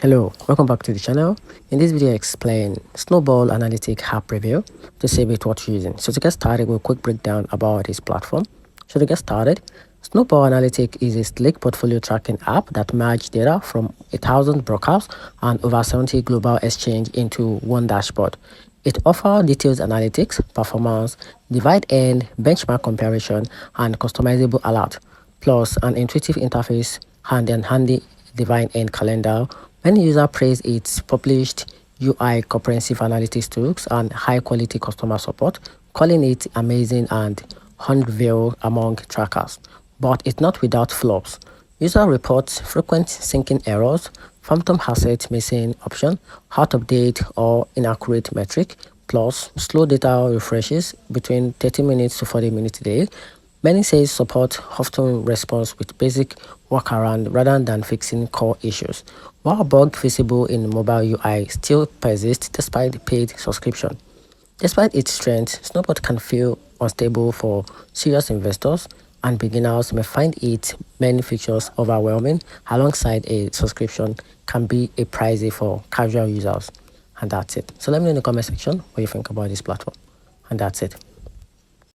Hello, welcome back to the channel. In this video I explain Snowball Analytics app review to see with what you're using. So to get started, we'll quick breakdown about this platform. So to get started, Snowball Analytics is a slick portfolio tracking app that merges data from 1,000 brokers and over 70 global exchange into one dashboard. It offers detailed analytics, performance, divide and benchmark comparison, and customizable alert, plus an intuitive interface and handy divine end calendar. Many users praise its published UI, comprehensive analytics tools, and high-quality customer support, calling it amazing and unrivaled among trackers. But it's not without flaws. User reports frequent syncing errors, phantom asset missing option, out of date or inaccurate metric, plus slow data refreshes between 30 minutes to 40 minutes a day. Many say support often responds with basic workaround rather than fixing core issues, while bug visible in mobile UI still persists despite the paid subscription. Despite its strength, Snowball can feel unstable for serious investors, and beginners may find its many features overwhelming. Alongside a subscription can be a pricey for casual users. And that's it. So let me know in the comment section what you think about this platform. And that's it.